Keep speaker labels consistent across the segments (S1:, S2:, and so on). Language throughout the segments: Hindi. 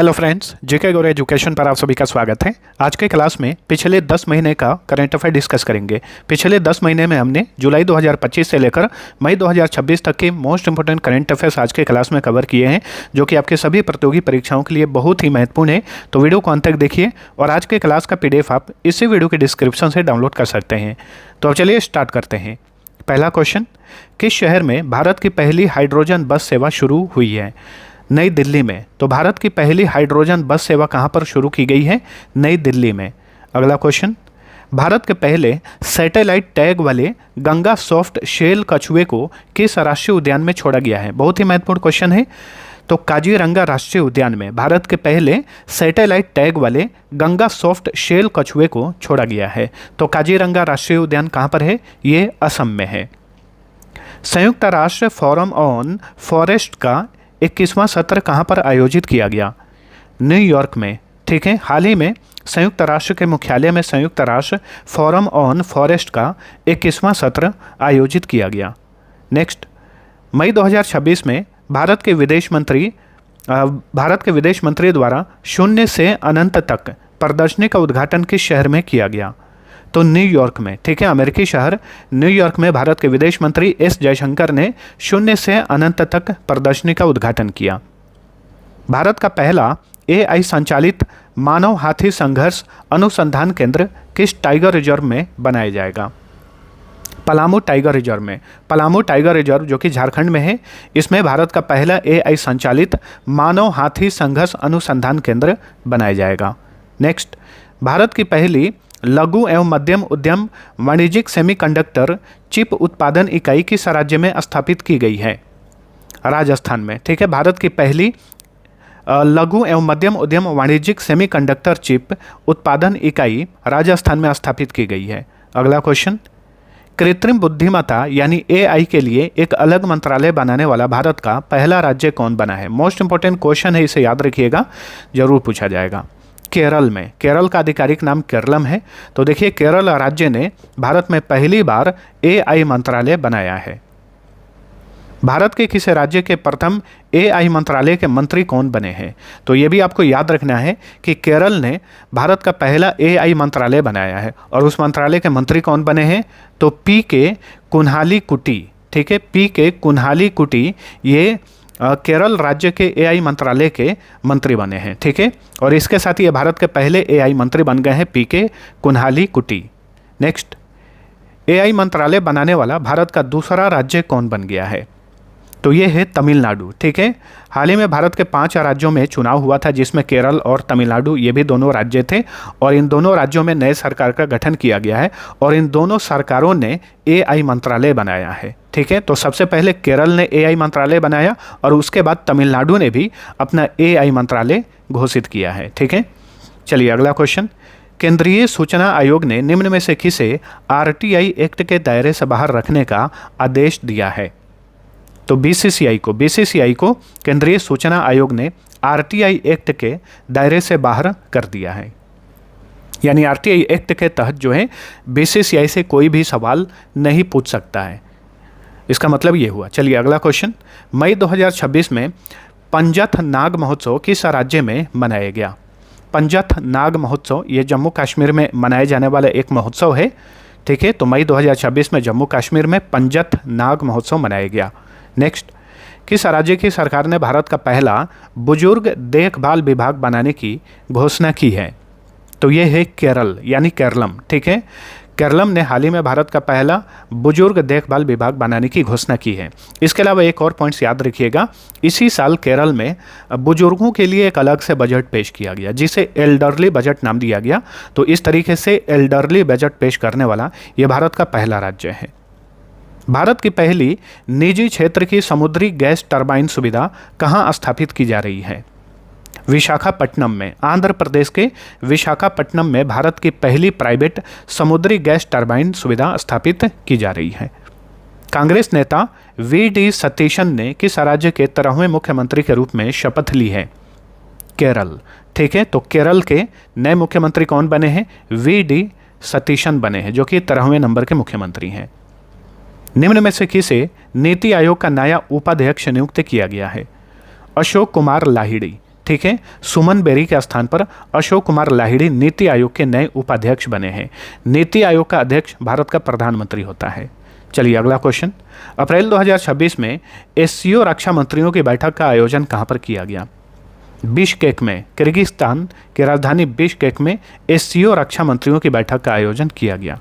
S1: हेलो फ्रेंड्स, जेके गौर एजुकेशन पर आप सभी का स्वागत है। आज के क्लास में पिछले 10 महीने का करंट अफेयर डिस्कस करेंगे। पिछले 10 महीने में हमने जुलाई 2025 से लेकर मई 2026 तक के मोस्ट इंपोर्टेंट करंट अफेयर्स आज के क्लास में कवर किए हैं, जो कि आपके सभी प्रतियोगी परीक्षाओं के लिए बहुत ही महत्वपूर्ण है। तो वीडियो को अंत तक देखिए और आज के क्लास का PDF आप इसी वीडियो के डिस्क्रिप्शन से डाउनलोड कर सकते हैं। तो अब चलिए स्टार्ट करते हैं। पहला क्वेश्चन, किस शहर में भारत की पहली हाइड्रोजन बस सेवा शुरू हुई है? नई दिल्ली में। तो भारत की पहली हाइड्रोजन बस सेवा कहाँ पर शुरू की गई है? नई दिल्ली में। अगला क्वेश्चन, भारत के पहले सैटेलाइट टैग वाले गंगा सॉफ्ट शेल कछुए को किस राष्ट्रीय उद्यान में छोड़ा गया है? बहुत ही महत्वपूर्ण क्वेश्चन है। तो काजीरंगा राष्ट्रीय उद्यान में भारत के पहले सैटेलाइट टैग वाले गंगा सॉफ्ट शेल कछुए को छोड़ा गया है। तो काजीरंगा राष्ट्रीय उद्यान कहाँ पर है? ये असम में है। संयुक्त राष्ट्र फोरम ऑन फॉरेस्ट का 21वां सत्र कहाँ पर आयोजित किया गया? न्यूयॉर्क में। ठीक है, हाल ही में संयुक्त राष्ट्र के मुख्यालय में संयुक्त राष्ट्र फोरम ऑन फॉरेस्ट का 21वां सत्र आयोजित किया गया। नेक्स्ट, मई 2026 में भारत के विदेश मंत्री द्वारा शून्य से अनंत तक प्रदर्शनी का उद्घाटन किस शहर में किया गया? तो न्यूयॉर्क में। ठीक है, अमेरिकी शहर न्यूयॉर्क में भारत के विदेश मंत्री एस जयशंकर ने शून्य से अनंत तक प्रदर्शनी का उद्घाटन किया। भारत का पहला AI संचालित मानव हाथी संघर्ष अनुसंधान केंद्र किस टाइगर रिजर्व में बनाया जाएगा? पलामू टाइगर रिजर्व में। पलामू टाइगर रिजर्व जो कि झारखंड में है, इसमें भारत का पहला AI संचालित मानव हाथी संघर्ष अनुसंधान केंद्र बनाया जाएगा। नेक्स्ट, भारत की पहली लघु एवं मध्यम उद्यम वाणिज्यिक सेमीकंडक्टर चिप उत्पादन इकाई किस राज्य में स्थापित की गई है? राजस्थान में। ठीक है, भारत की पहली लघु एवं मध्यम उद्यम वाणिज्यिक सेमीकंडक्टर चिप उत्पादन इकाई राजस्थान में स्थापित की गई है। अगला क्वेश्चन, कृत्रिम बुद्धिमत्ता यानी AI के लिए एक अलग मंत्रालय बनाने वाला भारत का पहला राज्य कौन बना है? मोस्ट इंपोर्टेंट क्वेश्चन है, इसे याद रखिएगा, जरूर पूछा जाएगा। केरल में। केरल का आधिकारिक नाम केरलम है। तो देखिए, केरल राज्य ने भारत में पहली बार AI मंत्रालय बनाया है। भारत के किस राज्य के प्रथम AI मंत्रालय के मंत्री कौन बने हैं? तो ये भी आपको याद रखना है कि केरल ने भारत का पहला AI मंत्रालय बनाया है और उस मंत्रालय के मंत्री कौन बने हैं? तो PK कुन्हालीकुटी। ठीक है, PK कुन्हालीकुटी ये केरल राज्य के AI मंत्रालय के मंत्री बने हैं। ठीक है, और इसके साथ ही ये भारत के पहले AI मंत्री बन गए हैं, PK कुन्हालीकुटी। नेक्स्ट, AI मंत्रालय बनाने वाला भारत का दूसरा राज्य कौन बन गया है? तो ये है तमिलनाडु। ठीक है, हाल ही में भारत के 5 राज्यों में चुनाव हुआ था, जिसमें केरल और तमिलनाडु ये भी दोनों राज्य थे, और इन दोनों राज्यों में नए सरकार का गठन किया गया है और इन दोनों सरकारों ने AI मंत्रालय बनाया है। ठीक है, तो सबसे पहले केरल ने AI मंत्रालय बनाया और उसके बाद तमिलनाडु ने भी अपना AI मंत्रालय घोषित किया है। ठीक है, चलिए अगला क्वेश्चन, केंद्रीय सूचना आयोग ने निम्न में से किसे RTI एक्ट के दायरे से बाहर रखने का आदेश दिया है? तो BCCI को केंद्रीय सूचना आयोग ने RTI एक्ट के दायरे से बाहर कर दिया है। यानी RTI एक्ट के तहत जो है BCCI से कोई भी सवाल नहीं पूछ सकता है, इसका मतलब ये हुआ। चलिए अगला क्वेश्चन, मई 2026 में पंजथ नाग महोत्सव किस राज्य में मनाया गया? पंजथ नाग महोत्सव ये जम्मू कश्मीर में मनाए जाने वाला एक महोत्सव है। ठीक है, तो मई 2026 में जम्मू कश्मीर में पंजथ नाग महोत्सव मनाया गया। नेक्स्ट, किस राज्य की सरकार ने भारत का पहला बुजुर्ग देखभाल विभाग बनाने की घोषणा की है? तो ये है केरल यानी केरलम। ठीक है, केरलम ने हाल ही में भारत का पहला बुजुर्ग देखभाल विभाग बनाने की घोषणा की है। इसके अलावा एक और पॉइंट्स याद रखिएगा, इसी साल केरल में बुजुर्गों के लिए एक अलग से बजट पेश किया गया, जिसे एल्डरली बजट नाम दिया गया। तो इस तरीके से एल्डरली बजट पेश करने वाला ये भारत का पहला राज्य है। भारत की पहली निजी क्षेत्र की समुद्री गैस टरबाइन सुविधा कहाँ स्थापित की जा रही है? विशाखापट्टनम में। आंध्र प्रदेश के विशाखापट्टनम में भारत की पहली प्राइवेट समुद्री गैस टरबाइन सुविधा स्थापित की जा रही है। कांग्रेस नेता VD सतीशन ने किस राज्य के 13वें मुख्यमंत्री के रूप में शपथ ली है? केरल। ठीक है, तो केरल के नए मुख्यमंत्री कौन बने हैं? VD सतीशन बने हैं, जो कि 13वें नंबर के मुख्यमंत्री हैं। निम्न में से किसे नीति आयोग का नया उपाध्यक्ष नियुक्त किया गया है? अशोक कुमार लाहिड़ी। ठीक है। सुमन बेरी के स्थान पर अशोक कुमार लाहिड़ी नीति आयोग के नए उपाध्यक्ष बने हैं। नीति आयोग का अध्यक्ष भारत का प्रधानमंत्री होता है। चलिए अगला क्वेश्चन, अप्रैल 2026 में एससीओ रक्षा मंत्रियों की बैठक का आयोजन कहां पर किया गया? बिश्केक में, किर्गिस्तान की राजधानी बिश्केक में एससीओ रक्षा मंत्रियों की बैठक का आयोजन किया गया।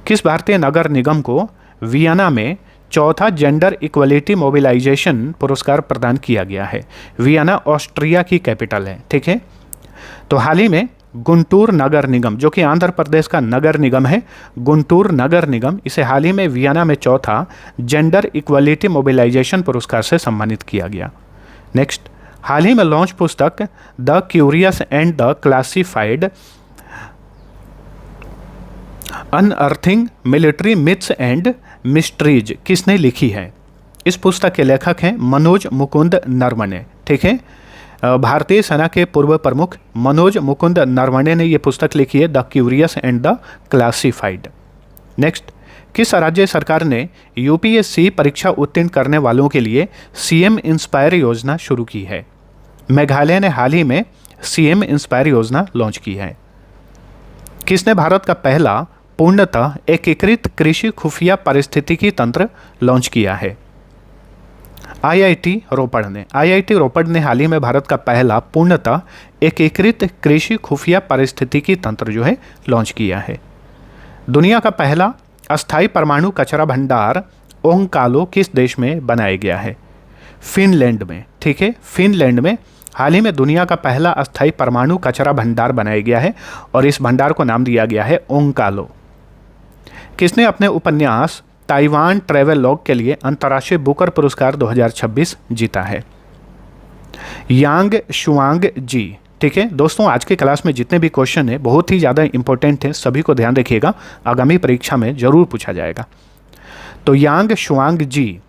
S1: किस भारतीय नगर निगम को वियना में चौथा जेंडर इक्वलिटी मोबिलाइजेशन पुरस्कार प्रदान किया गया है? वियना ऑस्ट्रिया की कैपिटल है, ठीक है। तो हाल ही में गुंटूर नगर निगम, जो कि आंध्र प्रदेश का नगर निगम है, गुंटूर नगर निगम, इसे हाल ही में वियना में चौथा जेंडर इक्वलिटी मोबिलाइजेशन पुरस्कार से सम्मानित किया गया। नेक्स्ट, हाल ही में लॉन्च पुस्तक the curious and the classified unearthing military myths and mysteries किसने लिखी है? इस पुस्तक के लेखक हैं मनोज मुकुंद नरवणे, ठीक है। भारतीय सेना के पूर्व प्रमुख मनोज मुकुंद नरवणे ने यह पुस्तक लिखी है, the curious and the classified. Next, किस राज्य सरकार ने यूपीएससी परीक्षा उत्तीर्ण करने वालों के लिए सीएम इंस्पायर योजना शुरू की है? मेघालय ने हाल ही में सीएम इंस्पायर योजना लॉन्च की है। किसने भारत का पहला पूर्णतः एकीकृत कृषि खुफिया पारिस्थितिकी तंत्र लॉन्च किया है? आईआईटी रोपड़ ने हाल ही में भारत का पहला पूर्णतः एकीकृत कृषि खुफिया पारिस्थितिकी तंत्र जो है लॉन्च किया है। दुनिया का पहला अस्थायी परमाणु कचरा भंडार ओंकालो किस देश में बनाया गया है? फिनलैंड में, ठीक है। फिनलैंड में हाल ही में दुनिया का पहला अस्थायी परमाणु कचरा भंडार बनाया गया है और इस भंडार को नाम दिया गया है ओंकालो। किसने अपने उपन्यास ताइवान ट्रैवल लॉग के लिए अंतर्राष्ट्रीय बुकर पुरस्कार 2026 जीता है? यांग शुआंग जी, ठीक है। दोस्तों, आज के क्लास में जितने भी क्वेश्चन है बहुत ही ज़्यादा इंपॉर्टेंट है, सभी को ध्यान रखिएगा, आगामी परीक्षा में जरूर पूछा जाएगा। तो यांग शुआंग जी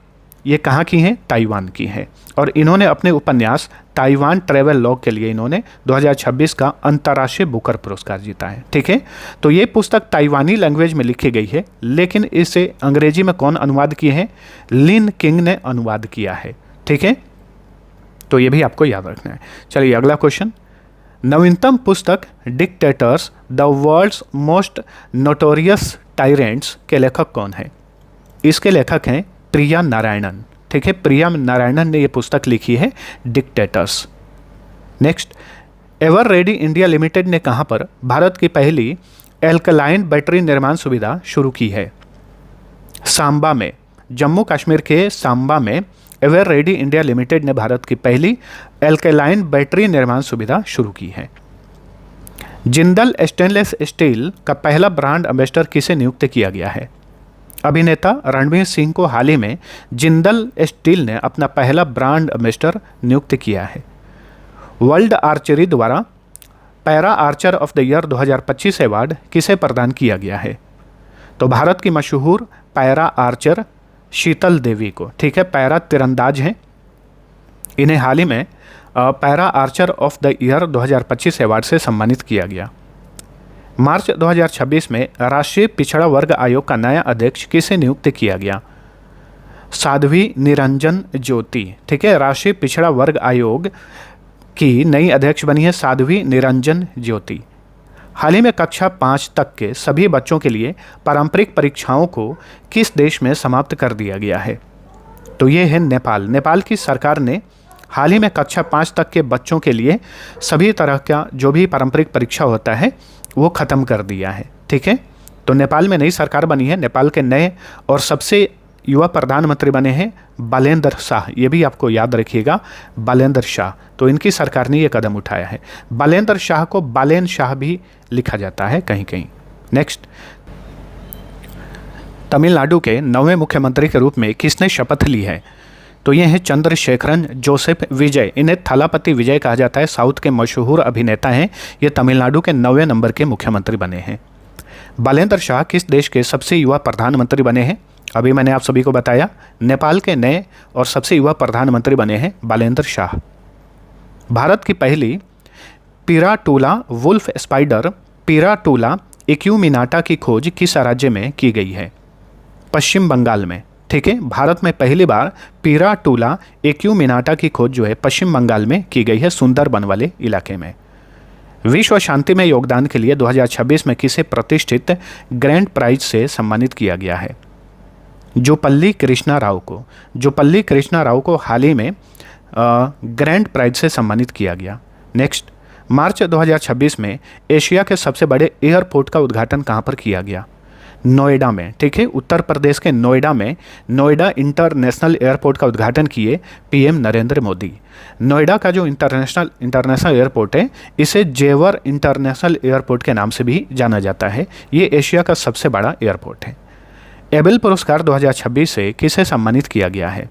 S1: ये कहाँ की हैं? ताइवान की हैं और इन्होंने अपने उपन्यास ताइवान ट्रैवल लॉग के लिए इन्होंने 2026 का अंतर्राष्ट्रीय बुकर पुरस्कार जीता है, ठीक है। तो ये पुस्तक ताइवानी लैंग्वेज में लिखी गई है, लेकिन इसे अंग्रेजी में कौन अनुवाद किए हैं? लिन किंग ने अनुवाद किया है, ठीक है। तो ये भी आपको याद रखना है। चलिए अगला क्वेश्चन, नवीनतम पुस्तक dictators the world's most notorious tyrants के लेखक कौन है? इसके लेखक हैं प्रिया नारायणन, ठीक है। प्रिया नारायणन ने यह पुस्तक लिखी है, dictators. Next, ever ready India limited ने कहां पर भारत की पहली एल्कलाइन बैटरी निर्माण सुविधा शुरू की है? सांबा में, जम्मू कश्मीर के सांबा में एवर रेडी इंडिया लिमिटेड ने भारत की पहली एल्कलाइन बैटरी निर्माण सुविधा शुरू की है। जिंदल स्टेनलेस स्टील का पहला ब्रांड एम्बेसडर किसे नियुक्त किया गया है? अभिनेता रणवीर सिंह को हाल ही में जिंदल स्टील ने अपना पहला ब्रांड एम्बेसडर नियुक्त किया है। वर्ल्ड आर्चरी द्वारा para Archer of the year 2025 award किसे प्रदान किया गया है? तो भारत की मशहूर पैरा आर्चर शीतल देवी को, ठीक है। पैरा तीरंदाज हैं, इन्हें हाल ही में para Archer of the year 2025 award से सम्मानित किया गया। मार्च 2026 में राष्ट्रीय पिछड़ा वर्ग आयोग का नया अध्यक्ष किसे नियुक्त किया गया? साध्वी निरंजन ज्योति, ठीक है। राष्ट्रीय पिछड़ा वर्ग आयोग की नई अध्यक्ष बनी है साध्वी निरंजन ज्योति। हाल ही में कक्षा 5 तक के सभी बच्चों के लिए पारंपरिक परीक्षाओं को किस देश में समाप्त कर दिया गया है? तो ये है नेपाल। नेपाल की सरकार ने हाल ही में कक्षा 5 तक के बच्चों के लिए सभी तरह का जो भी पारंपरिक परीक्षा होता है वो ख़त्म कर दिया है, ठीक है। तो नेपाल में नई सरकार बनी है। नेपाल के नए और सबसे युवा प्रधानमंत्री बने हैं बालेंद्र शाह, ये भी आपको याद रखिएगा, बालेंद्र शाह। तो इनकी सरकार ने ये कदम उठाया है। बालेंद्र शाह को बालेन शाह भी लिखा जाता है कहीं कहीं। नेक्स्ट, तमिलनाडु के 9वें मुख्यमंत्री के रूप में किसने शपथ ली है? तो ये हैं चंद्रशेखरन जोसेफ विजय। इन्हें थलापति विजय कहा जाता है, साउथ के मशहूर अभिनेता हैं। ये तमिलनाडु के 9वें नंबर के मुख्यमंत्री बने हैं। बालेंद्र शाह किस देश के सबसे युवा प्रधानमंत्री बने हैं? अभी मैंने आप सभी को बताया, नेपाल के नए और सबसे युवा प्रधानमंत्री बने हैं बालेंद्र शाह। भारत की पहली पिराटूला वुल्फ स्पाइडर पिराटूला एक्यूमिनाटा की खोज किस राज्य में की गई है? पश्चिम बंगाल में, ठीक है, भारत में पहली बार पीराटूला एक्यूमिनाटा की खोज जो है पश्चिम बंगाल में की गई है, सुंदरबन वाले इलाके में। विश्व शांति में योगदान के लिए 2026 में किसे प्रतिष्ठित ग्रैंड प्राइज से सम्मानित किया गया है? जोपल्ली कृष्णा राव को हाल ही में ग्रैंड प्राइज से सम्मानित किया गया। नेक्स्ट, मार्च 2026 में एशिया के सबसे बड़े एयरपोर्ट का उद्घाटन कहाँ पर किया गया? नोएडा में, ठीक है, उत्तर प्रदेश के नोएडा में नोएडा इंटरनेशनल एयरपोर्ट का उद्घाटन किए पीएम नरेंद्र मोदी। नोएडा का जो इंटरनेशनल एयरपोर्ट है, इसे जेवर इंटरनेशनल एयरपोर्ट के नाम से भी जाना जाता है। ये एशिया का सबसे बड़ा एयरपोर्ट है। एबेल पुरस्कार 2026 से किसे सम्मानित किया गया है?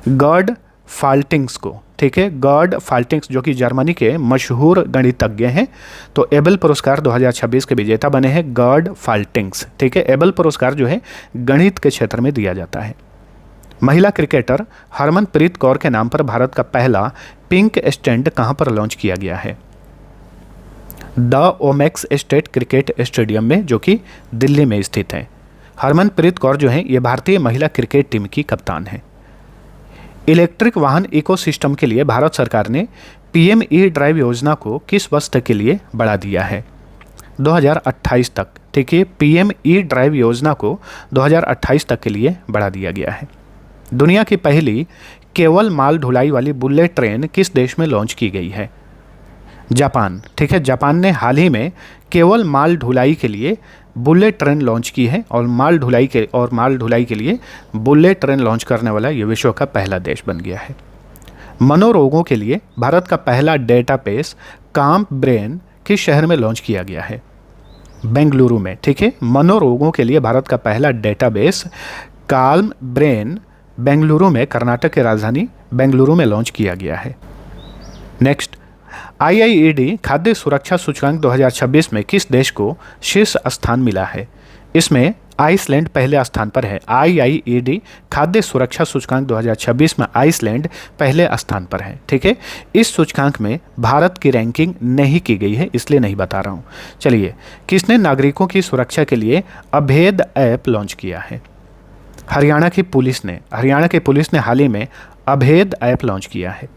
S1: गर्ड फाल्टिंग्स को, ठीक है, गर्ड फाल्टिंग्स जो कि जर्मनी के मशहूर गणितज्ञ हैं। तो एबेल पुरस्कार 2026 के विजेता बने हैं गर्ड फाल्टिंग्स, ठीक है। एबेल पुरस्कार जो है गणित के क्षेत्र में दिया जाता है। महिला क्रिकेटर हरमनप्रीत कौर के नाम पर भारत का पहला पिंक स्टैंड कहां पर लॉन्च किया गया है? The Omaxe state cricket stadium में, जो कि दिल्ली में स्थित है। हरमनप्रीत कौर जो है ये भारतीय महिला क्रिकेट टीम की कप्तान है। इलेक्ट्रिक वाहन इकोसिस्टम के लिए भारत सरकार ने पीएम ई ड्राइव योजना को किस वर्ष तक के लिए बढ़ा दिया है? 2028 तक, ठीक है। पीएम ई ड्राइव योजना को 2028 तक के लिए बढ़ा दिया गया है। दुनिया की पहली केवल माल ढुलाई वाली बुलेट ट्रेन किस देश में लॉन्च की गई है? जापान, ठीक है। जापान ने हाल ही में केवल माल ढुलाई के लिए बुलेट ट्रेन लॉन्च की है और माल ढुलाई के लिए बुलेट ट्रेन लॉन्च करने वाला ये विश्व का पहला देश बन गया है। मनोरोगों के लिए भारत का पहला डेटाबेस काम ब्रेन किस शहर में लॉन्च किया गया है? बेंगलुरु में, ठीक है। मनोरोगों के लिए भारत का पहला डेटाबेस काल्म ब्रेन बेंगलुरु में, कर्नाटक की राजधानी बेंगलुरु में लॉन्च किया गया है। नेक्स्ट, IIED खाद्य सुरक्षा सूचकांक 2026 में किस देश को शीर्ष स्थान मिला है? इसमें आइसलैंड पहले स्थान पर है। IIED खाद्य सुरक्षा सूचकांक 2026 में आइसलैंड पहले स्थान पर है, ठीक है। इस सूचकांक में भारत की रैंकिंग नहीं की गई है, इसलिए नहीं बता रहा हूँ। चलिए, किसने नागरिकों की सुरक्षा के लिए अभेद ऐप लॉन्च किया है? हरियाणा की पुलिस ने हाल ही में अभेद ऐप लॉन्च किया है।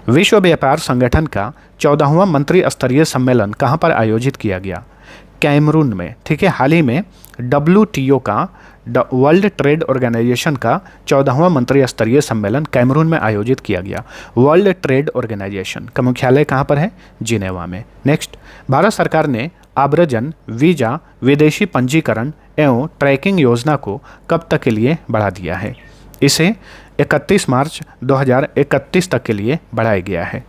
S1: विश्व व्यापार संगठन का 14वां मंत्री स्तरीय सम्मेलन कहां पर आयोजित किया गया? कैमरून में, ठीक है। हाल ही में WTO का, वर्ल्ड ट्रेड ऑर्गेनाइजेशन का 14वां मंत्री स्तरीय सम्मेलन कैमरून में आयोजित किया गया। वर्ल्ड ट्रेड ऑर्गेनाइजेशन का मुख्यालय कहां पर है? जिनेवा में। नेक्स्ट, भारत सरकार ने आव्रजन, वीजा, विदेशी पंजीकरण एवं ट्रैकिंग योजना को कब तक के लिए बढ़ा दिया है? इसे 31 मार्च 2031 तक के लिए बढ़ाया गया है।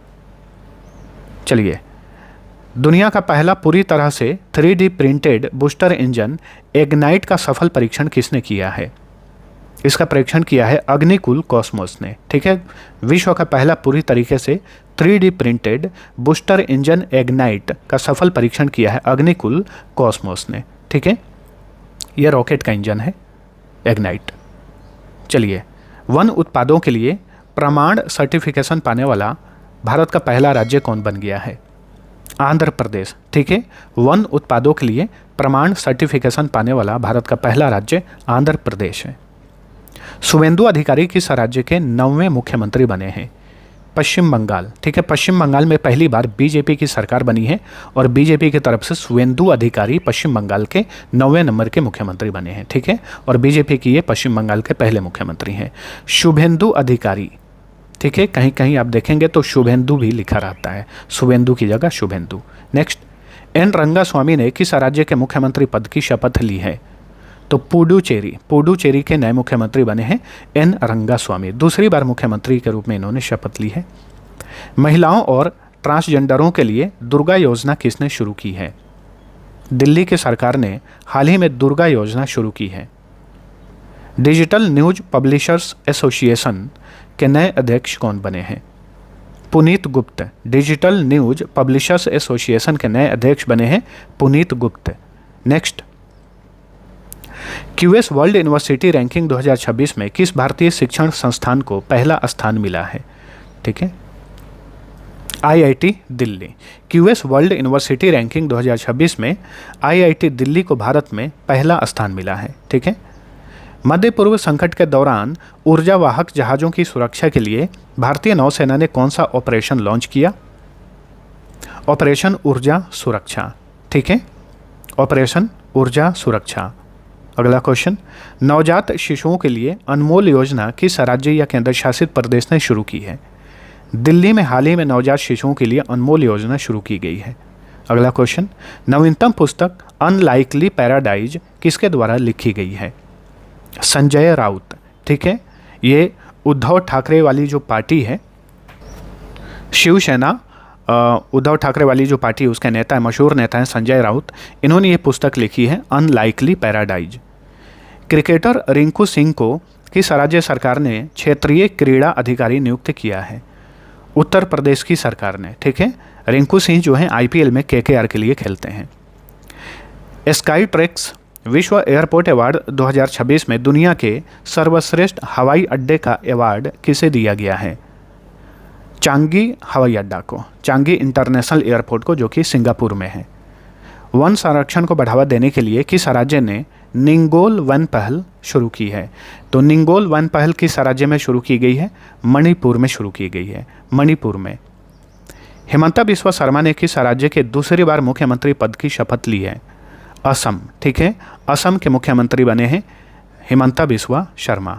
S1: चलिए, दुनिया का पहला पूरी तरह से 3D printed booster engine ignite का सफल परीक्षण किसने किया है? इसका परीक्षण किया है अग्निकुल कॉस्मोस ने, ठीक है। विश्व का पहला पूरी तरीके से 3D printed booster engine ignite का सफल परीक्षण किया है अग्निकुल कॉस्मोस ने, ठीक है। यह रॉकेट का इंजन है इग्नाइट। चलिए, वन उत्पादों के लिए प्रमाण सर्टिफिकेशन पाने वाला भारत का पहला राज्य कौन बन गया है? आंध्र प्रदेश, ठीक है। वन उत्पादों के लिए प्रमाण सर्टिफिकेशन पाने वाला भारत का पहला राज्य आंध्र प्रदेश है। शुभेंदु अधिकारी किस राज्य के 9वें मुख्यमंत्री बने हैं? पश्चिम बंगाल, ठीक है। पश्चिम बंगाल में पहली बार बीजेपी की सरकार बनी है और बीजेपी की तरफ से शुभेंदु अधिकारी पश्चिम बंगाल के 9वें नंबर के मुख्यमंत्री बने हैं, ठीक है। और बीजेपी की ये पश्चिम बंगाल के पहले मुख्यमंत्री हैं शुभेंदु अधिकारी, ठीक है। कहीं कहीं आप देखेंगे तो शुभेंदु भी लिखा रहता है, शुभेंदु की जगह शुभेंदु। नेक्स्ट, एन रंगास्वामी ने किस राज्य के मुख्यमंत्री पद की शपथ ली है? तो पुडुचेरी के नए मुख्यमंत्री बने हैं एन रंगास्वामी। दूसरी बार मुख्यमंत्री के रूप में इन्होंने शपथ ली है। महिलाओं और ट्रांसजेंडरों के लिए दुर्गा योजना किसने शुरू की है? दिल्ली की सरकार ने हाल ही में दुर्गा योजना शुरू की है। डिजिटल न्यूज पब्लिशर्स एसोसिएशन के नए अध्यक्ष कौन बने हैं? पुनीत गुप्त। डिजिटल न्यूज पब्लिशर्स एसोसिएशन के नए अध्यक्ष बने हैं पुनीत गुप्त। Next, QS world university ranking 2026 में किस भारतीय शिक्षण संस्थान को पहला स्थान मिला है? ठीक है, IIT Delhi. QS world university ranking 2026 में IIT दिल्ली को भारत में पहला स्थान मिला है, ठीक है। मध्य पूर्व संकट के दौरान ऊर्जा वाहक जहाज़ों की सुरक्षा के लिए भारतीय नौसेना ने कौन सा ऑपरेशन लॉन्च किया? ऑपरेशन ऊर्जा सुरक्षा। ठीक है, ऑपरेशन ऊर्जा सुरक्षा। अगला क्वेश्चन, नवजात शिशुओं के लिए अनमोल योजना किस राज्य या केंद्र शासित प्रदेश ने शुरू की है? दिल्ली में हाल ही में नवजात शिशुओं के लिए अनमोल योजना शुरू की गई है। अगला क्वेश्चन, नवीनतम पुस्तक अनलाइकली पैराडाइज किसके द्वारा लिखी गई है? संजय राउत। ठीक है, ये उद्धव ठाकरे वाली जो पार्टी है, शिवसेना, उद्धव ठाकरे वाली जो पार्टी है उसके नेता है, मशहूर नेता हैं संजय राउत। इन्होंने ये पुस्तक लिखी है unlikely paradise. Cricketer Rinku Singh को किस राज्य सरकार ने क्षेत्रीय क्रीड़ा अधिकारी नियुक्त किया है? उत्तर प्रदेश की सरकार ने। ठीक है, रिंकू सिंह जो हैं आईपीएल में केकेआर के लिए खेलते हैं। स्काई ट्रैक्स विश्व एयरपोर्ट अवार्ड 2026 में दुनिया के सर्वश्रेष्ठ हवाई अड्डे का अवार्ड किसे दिया गया है? चांगी हवाई अड्डा को, चांगी इंटरनेशनल एयरपोर्ट को, जो कि सिंगापुर में है। वन संरक्षण को बढ़ावा देने के लिए किस राज्य ने निंगोल वन पहल शुरू की है? तो निंगोल वन पहल किस राज्य में शुरू की गई है? मणिपुर में शुरू की गई है, मणिपुर में। हिमंता बिस्वा शर्मा ने किस राज्य के दूसरी बार मुख्यमंत्री पद की शपथ ली है? असम। ठीक है, असम के मुख्यमंत्री बने हैं हिमंता बिस्वा शर्मा।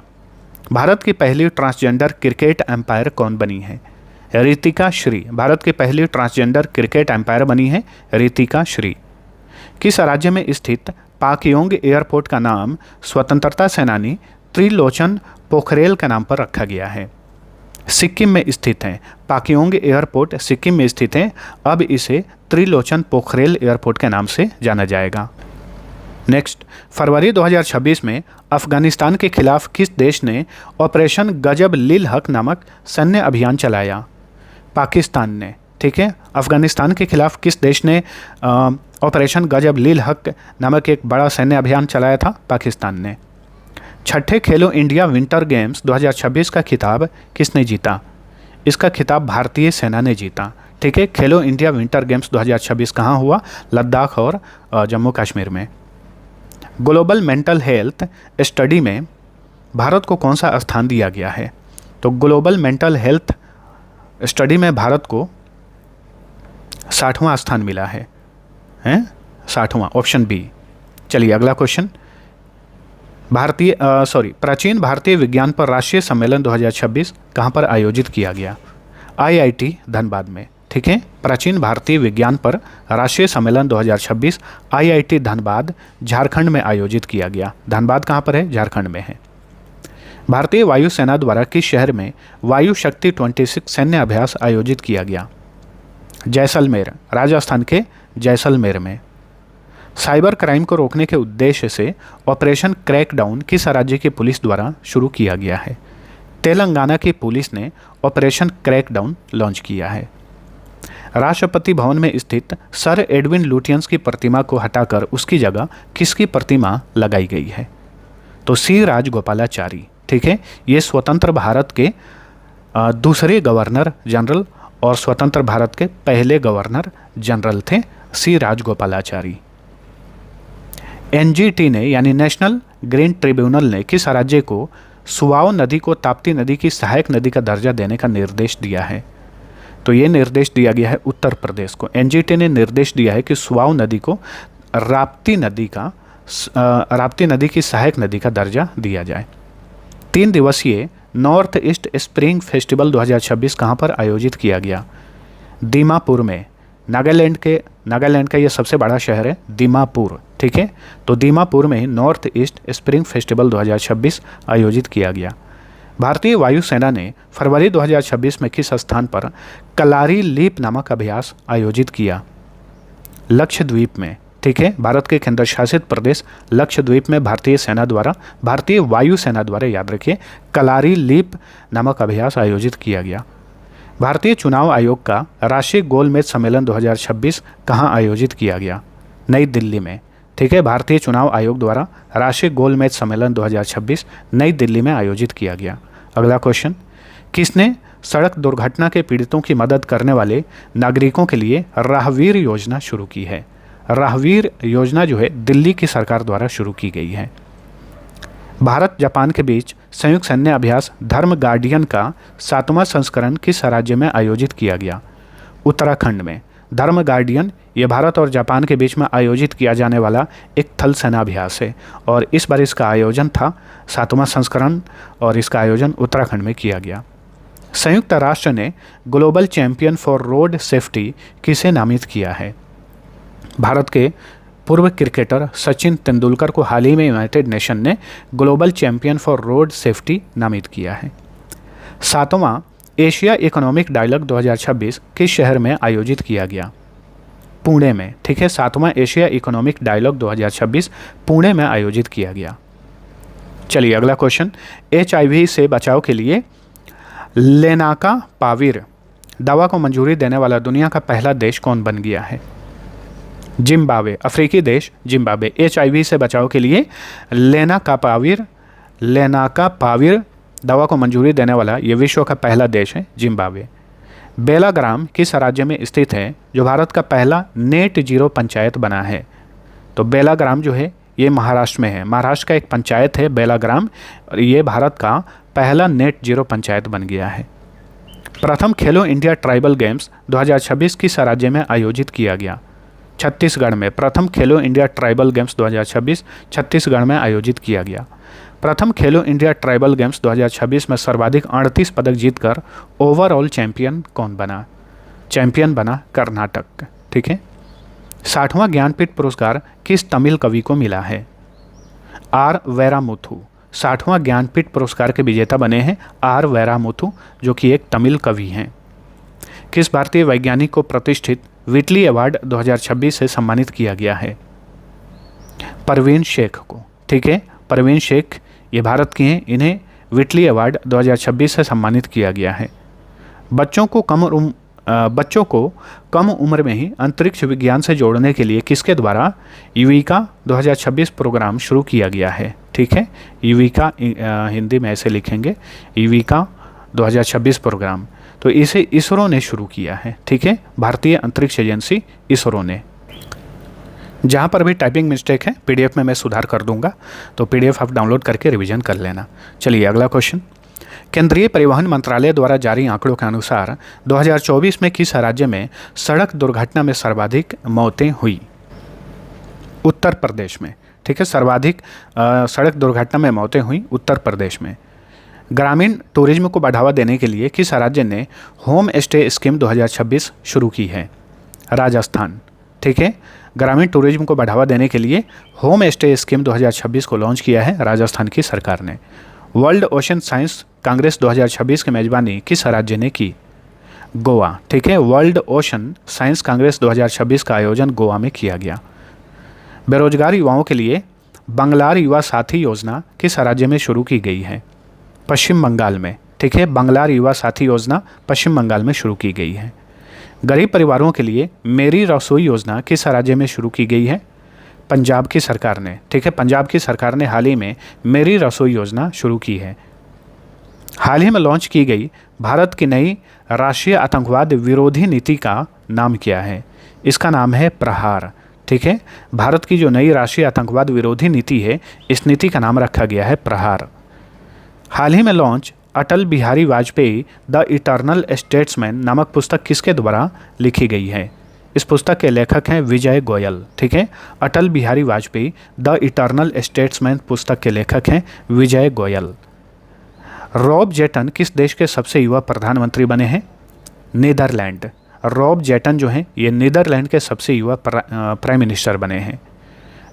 S1: भारत की पहली ट्रांसजेंडर क्रिकेट एम्पायर कौन बनी है? रितिका श्री। भारत की पहली ट्रांसजेंडर क्रिकेट एम्पायर बनी है रितिका श्री। किस राज्य में स्थित पाकयोंग एयरपोर्ट का नाम स्वतंत्रता सेनानी त्रिलोचन पोखरेल के नाम पर रखा गया है? सिक्किम में स्थित है। पाकयोंग एयरपोर्ट सिक्किम में स्थित है। अब इसे त्रिलोचन पोखरेल एयरपोर्ट के नाम से जाना जाएगा। नेक्स्ट, फरवरी 2026 में अफगानिस्तान के खिलाफ किस देश ने ऑपरेशन गजब लिल हक नामक सैन्य अभियान चलाया? पाकिस्तान ने। ठीक है, अफगानिस्तान के खिलाफ किस देश ने ऑपरेशन गजब लिल हक नामक एक बड़ा सैन्य अभियान चलाया था? पाकिस्तान ने। छठे खेलो इंडिया विंटर गेम्स 2026 का खिताब किसने जीता? इसका खिताब भारतीय सेना ने जीता। ठीक है, खेलो इंडिया विंटर गेम्स 2026 कहाँ हुआ? लद्दाख और जम्मू कश्मीर में। ग्लोबल मेंटल हेल्थ स्टडी में भारत को कौन सा स्थान दिया गया है? तो ग्लोबल मेंटल हेल्थ स्टडी में भारत को 60वां स्थान मिला है, 60वां, ऑप्शन बी। चलिए अगला क्वेश्चन, प्राचीन भारतीय विज्ञान पर राष्ट्रीय सम्मेलन 2026 कहाँ पर आयोजित किया गया? आईआईटी धनबाद में। ठीक है, प्राचीन भारतीय विज्ञान पर राष्ट्रीय सम्मेलन 2026 आईआईटी धनबाद झारखंड में आयोजित किया गया। धनबाद कहाँ पर है? झारखंड में है। भारतीय वायुसेना द्वारा किस शहर में वायु शक्ति 26 सैन्य अभ्यास आयोजित किया गया? जैसलमेर, राजस्थान के जैसलमेर में। साइबर क्राइम को रोकने के उद्देश्य से ऑपरेशन क्रैकडाउन किस राज्य की पुलिस द्वारा शुरू किया गया है? तेलंगाना की पुलिस ने ऑपरेशन क्रैकडाउन लॉन्च किया है। राष्ट्रपति भवन में स्थित सर एडविन लुटियंस की प्रतिमा को हटाकर उसकी जगह किसकी प्रतिमा लगाई गई है? तो सी राजगोपालाचारी। ठीक है, ये स्वतंत्र भारत के दूसरे गवर्नर जनरल और स्वतंत्र भारत के पहले गवर्नर जनरल थे सी राजगोपालाचारी। एनजीटी ने यानी नेशनल ग्रीन ट्रिब्यूनल ने किस राज्य को सुवाओ नदी को ताप्ती नदी की सहायक नदी का दर्जा देने का निर्देश दिया है? तो ये निर्देश दिया गया है उत्तर प्रदेश को। एनजीटी ने निर्देश दिया है कि सुवाओ नदी को राप्ती नदी की सहायक नदी का दर्जा दिया जाए। 3 दिवसीय नॉर्थ ईस्ट स्प्रिंग फेस्टिवल 2026 कहाँ पर आयोजित किया गया? दीमापुर में। नागालैंड का ये सबसे बड़ा शहर है दीमापुर। ठीक है, तो दीमापुर में नॉर्थ ईस्ट स्प्रिंग फेस्टिवल 2026 आयोजित किया गया। भारतीय वायुसेना ने फरवरी 2026 में किस स्थान पर कलारी लीप नामक अभ्यास आयोजित किया? लक्षद्वीप में। ठीक है, भारत के केंद्र शासित प्रदेश लक्षद्वीप में भारतीय वायुसेना द्वारा याद रखिए कलारी लीप नामक अभ्यास आयोजित किया गया। भारतीय चुनाव आयोग का राष्ट्रीय गोलमेज सम्मेलन 2026 कहाँ आयोजित किया गया? नई दिल्ली में। ठीक है, भारतीय चुनाव आयोग द्वारा राष्ट्रीय गोलमेज सम्मेलन 2026 नई दिल्ली में आयोजित किया गया। अगला क्वेश्चन, किसने सड़क दुर्घटना के पीड़ितों की मदद करने वाले नागरिकों के लिए राहवीर योजना शुरू की है? राहवीर योजना जो है दिल्ली की सरकार द्वारा शुरू की गई है। भारत जापान के बीच संयुक्त सैन्य अभ्यास धर्म गार्डियन का 7वां संस्करण किस राज्य में आयोजित किया गया? उत्तराखंड में। धर्म गार्डियन ये भारत और जापान के बीच में आयोजित किया जाने वाला एक थल सेनाभ्यास है और इस बार इसका आयोजन था 7वां संस्करण और इसका आयोजन उत्तराखंड में किया गया। संयुक्त राष्ट्र ने global champion for road safety किसे नामित किया है? भारत के पूर्व क्रिकेटर सचिन तेंदुलकर को हाल ही में यूनाइटेड नेशन ने global champion for road safety नामित किया है। 7वां एशिया इकोनॉमिक डायलॉग 2026 किस शहर में आयोजित किया गया? पुणे में। ठीक है, 7वां एशिया इकोनॉमिक डायलॉग 2026 पुणे में आयोजित किया गया। चलिए अगला क्वेश्चन, HIV से बचाव के लिए लेनाकापाविर दवा को मंजूरी देने वाला दुनिया का पहला देश कौन बन गया है? जिम्बाब्वे। अफ्रीकी देश जिम्बाब्वे HIV से बचाव के लिए लेनाकापाविर दवा को मंजूरी देने वाला ये विश्व का पहला देश है जिम्बाब्वे। बेलाग्राम किस राज्य में स्थित है जो भारत का पहला नेट जीरो पंचायत बना है? तो बेलाग्राम जो है ये महाराष्ट्र में है। महाराष्ट्र का एक पंचायत है बेलाग्राम और ये भारत का पहला नेट जीरो पंचायत बन गया है। प्रथम खेलो इंडिया ट्राइबल गेम्स 2026 किस राज्य में आयोजित किया गया? छत्तीसगढ़ में। प्रथम खेलो इंडिया ट्राइबल गेम्स 2026 छत्तीसगढ़ में आयोजित किया गया। प्रथम खेलो इंडिया ट्राइबल गेम्स 2026 में सर्वाधिक 38 पदक जीतकर ओवरऑल चैंपियन कौन बना? चैंपियन बना कर्नाटक। ठीक है। 60वां ज्ञानपीठ पुरस्कार किस तमिल कवि को मिला है? आर वैरामुथु। 60वां ज्ञानपीठ पुरस्कार के विजेता बने हैं आर वैरामुथु जो कि एक तमिल कवि हैं। किस भारतीय वैज्ञानिक को प्रतिष्ठित व्हिटली अवार्ड 2026 से सम्मानित किया गया है? परवीन शेख को। ठीक है, परवीन शेख ये भारत के हैं, इन्हें व्हिटली अवार्ड 2026 से सम्मानित किया गया है। बच्चों को कम उम्र में ही अंतरिक्ष विज्ञान से जोड़ने के लिए किसके द्वारा युविका 2026 प्रोग्राम शुरू किया गया है? ठीक है, युविका हिंदी में ऐसे लिखेंगे युविका 2026 प्रोग्राम। तो इसे इसरो ने शुरू किया है। ठीक है, भारतीय अंतरिक्ष एजेंसी इसरो ने। जहाँ पर भी टाइपिंग मिस्टेक है PDF में मैं सुधार कर दूंगा, तो PDF आप डाउनलोड करके रिवीजन कर लेना। चलिए अगला क्वेश्चन, केंद्रीय परिवहन मंत्रालय द्वारा जारी आंकड़ों के अनुसार 2024 में किस राज्य में सड़क दुर्घटना में सर्वाधिक मौतें हुई? उत्तर प्रदेश में। ठीक है, सर्वाधिक सड़क दुर्घटना में मौतें हुई उत्तर प्रदेश में। ग्रामीण टूरिज्म को बढ़ावा देने के लिए किस राज्य ने होम स्टे स्कीम 2026 शुरू की है? राजस्थान। ठीक है, ग्रामीण टूरिज्म को बढ़ावा देने के लिए होम स्टे स्कीम 2026 को लॉन्च किया है राजस्थान की सरकार ने। वर्ल्ड ओशन साइंस कांग्रेस 2026 की मेजबानी किस राज्य ने की? गोवा। ठीक है, वर्ल्ड ओशन साइंस कांग्रेस 2026 का आयोजन गोवा में किया गया। बेरोजगार युवाओं के लिए बंगलार युवा साथी योजना किस राज्य में शुरू की गई है? पश्चिम बंगाल में। ठीक है, बंगलार युवा साथी योजना पश्चिम बंगाल में शुरू की गई है। गरीब परिवारों के लिए मेरी रसोई योजना किस राज्य में शुरू की गई है? पंजाब की सरकार ने। ठीक है, पंजाब की सरकार ने हाल ही में मेरी रसोई योजना शुरू की है। हाल ही में लॉन्च की गई भारत की नई राष्ट्रीय आतंकवाद विरोधी नीति का नाम क्या है? इसका नाम है प्रहार। ठीक है, भारत की जो नई राष्ट्रीय आतंकवाद विरोधी नीति है इस नीति का नाम रखा गया है प्रहार। हाल ही में launch Atal Bihari Vajpayee the eternal statesman नामक पुस्तक किसके द्वारा लिखी गई है? इस पुस्तक के लेखक हैं विजय गोयल। ठीक है, Atal Bihari Vajpayee the eternal statesman पुस्तक के लेखक हैं विजय गोयल। रॉब जेटन किस देश के सबसे युवा प्रधानमंत्री बने हैं? नीदरलैंड। रॉब जेटन जो हैं ये नीदरलैंड के सबसे युवा प्राइम मिनिस्टर बने हैं।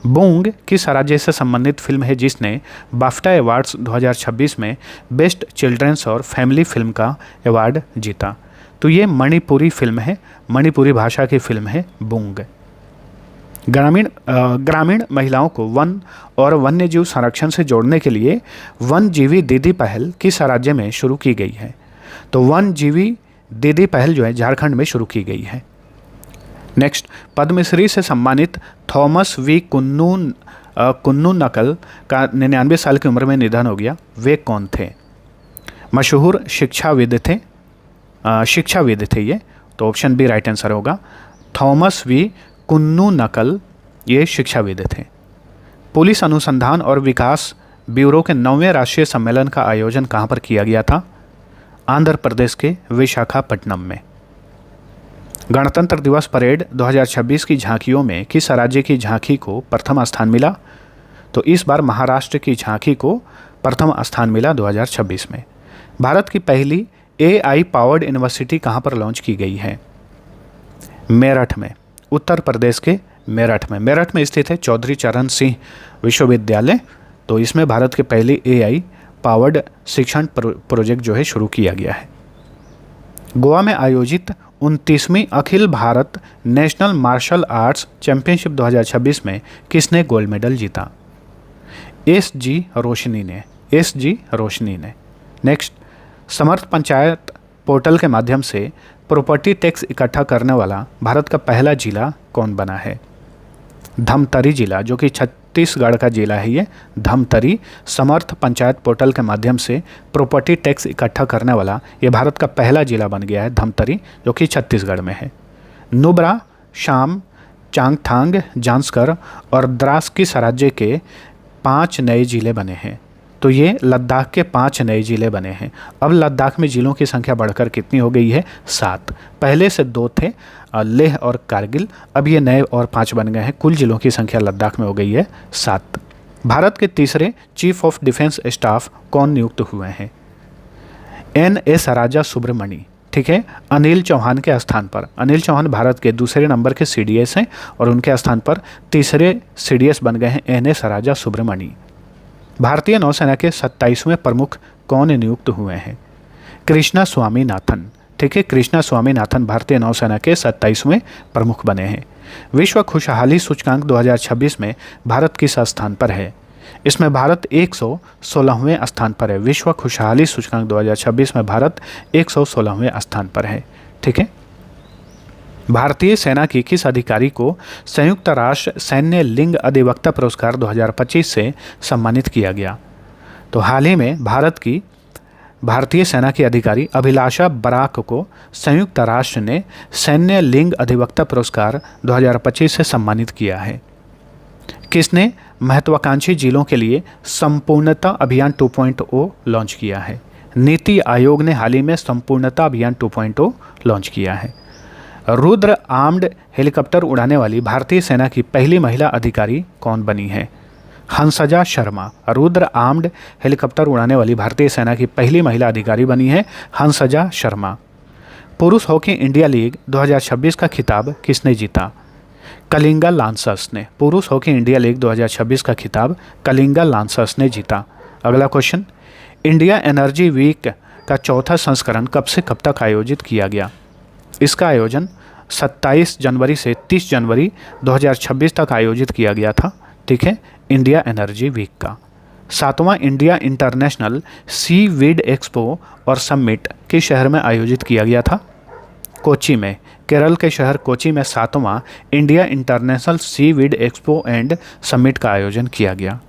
S1: बूंग किस राज्य से संबंधित फिल्म है जिसने बाफ्टा अवार्ड्स 2026 में बेस्ट चिल्ड्रंस और फैमिली फिल्म का अवार्ड जीता? तो ये मणिपुरी फिल्म है, मणिपुरी भाषा की फिल्म है बूंग। ग्रामीण महिलाओं को वन और वन्यजीव संरक्षण से जोड़ने के लिए वन जीवी दीदी पहल किस राज्य में शुरू की गई है? तो वन जीवी दीदी पहल जो है झारखंड में शुरू की गई है। नेक्स्ट, पद्मश्री से सम्मानित थॉमस वी कुन्नू नकल का 99 साल की उम्र में निधन हो गया। वे कौन थे? मशहूर शिक्षाविद थे ये, तो ऑप्शन बी राइट आंसर होगा। थॉमस वी कुन्नू नकल ये शिक्षाविद थे। पुलिस अनुसंधान और विकास ब्यूरो के 9वें राष्ट्रीय सम्मेलन का आयोजन कहाँ पर किया गया था? आंध्र प्रदेश के विशाखापट्टनम में। गणतंत्र दिवस परेड 2026 की झांकियों में किस राज्य की झांकी को प्रथम स्थान मिला? तो इस बार महाराष्ट्र की झांकी को प्रथम स्थान मिला 2026 में। भारत की पहली AI पावर्ड यूनिवर्सिटी कहाँ पर लॉन्च की गई है? मेरठ में, उत्तर प्रदेश के मेरठ में। मेरठ में स्थित है चौधरी चरण सिंह विश्वविद्यालय। तो इसमें भारत के पहले AI पावर्ड शिक्षण प्रोजेक्ट जो है शुरू किया गया है। गोवा में आयोजित 29वीं Akhil Bharat national martial arts championship 2026 में किसने गोल्ड मेडल जीता? SG रोशनी ने। नेक्स्ट, समर्थ पंचायत पोर्टल के माध्यम से प्रॉपर्टी टैक्स इकट्ठा करने वाला भारत का पहला जिला कौन बना है? धमतरी जिला, जो कि छत्तीसगढ़ का जिला है। ये धमतरी समर्थ पंचायत पोर्टल के माध्यम से प्रॉपर्टी टैक्स इकट्ठा करने वाला ये भारत का पहला जिला बन गया है, धमतरी, जो कि छत्तीसगढ़ में है। नुब्रा, शाम, चांगथांग, जांस्कर और द्रास किस राज्य के 5 नए जिले बने हैं? तो ये लद्दाख के 5 नए जिले बने हैं। अब लद्दाख में जिलों की संख्या बढ़कर कितनी हो गई है? 7। पहले से 2 थे, लेह और कारगिल। अब ये नए और 5 बन गए हैं। कुल जिलों की संख्या लद्दाख में हो गई है 7। भारत के तीसरे चीफ ऑफ डिफेंस स्टाफ कौन नियुक्त हुए हैं? NS राजा सुब्रमणी, ठीक है, अनिल चौहान के स्थान पर। अनिल चौहान भारत के दूसरे नंबर के CDS हैं और उनके स्थान पर तीसरे CDS बन गए हैं NS राजा सुब्रमणी। भारतीय नौसेना के 27वें प्रमुख कौन नियुक्त हुए हैं? कृष्णा स्वामीनाथन, ठीक है, कृष्णा स्वामीनाथन भारतीय नौसेना के 27वें प्रमुख बने हैं। विश्व खुशहाली सूचकांक 2026 में भारत किस स्थान पर है? इसमें भारत 116वें स्थान पर है। विश्व खुशहाली सूचकांक 2026 में भारत 116वें स्थान पर है, ठीक है। भारतीय सेना की किस अधिकारी को संयुक्त राष्ट्र सैन्य लिंग अधिवक्ता पुरस्कार 2025 से सम्मानित किया गया? तो हाल ही में भारतीय सेना की अधिकारी अभिलाषा बराक को संयुक्त राष्ट्र ने सैन्य लिंग अधिवक्ता पुरस्कार 2025 से सम्मानित किया है। किसने महत्वाकांक्षी जिलों के लिए संपूर्णता अभियान 2.0 लॉन्च किया है? नीति आयोग ने हाल ही में संपूर्णता अभियान 2.0 लॉन्च किया है। रुद्र आर्म्ड हेलीकॉप्टर उड़ाने वाली भारतीय सेना की पहली महिला अधिकारी कौन बनी है? हंसजा शर्मा। रुद्र आर्म्ड हेलीकॉप्टर उड़ाने वाली भारतीय सेना की पहली महिला अधिकारी बनी है हंसजा शर्मा। पुरुष हॉकी इंडिया लीग 2026 का खिताब किसने जीता? कलिंगा लांसर्स ने। पुरुष हॉकी इंडिया लीग 2026 का खिताब कलिंगा लांसर्स ने जीता। अगला क्वेश्चन, इंडिया एनर्जी वीक का चौथा संस्करण कब से कब तक आयोजित किया गया? इसका आयोजन 27 जनवरी से 30 जनवरी 2026 तक आयोजित किया गया था, ठीक है, इंडिया एनर्जी वीक का। 7वां India international seaweed expo और समिट किस शहर में आयोजित किया गया था? कोच्चि में। केरल के शहर कोच्चि में 7वां India international seaweed expo and summit का आयोजन किया गया।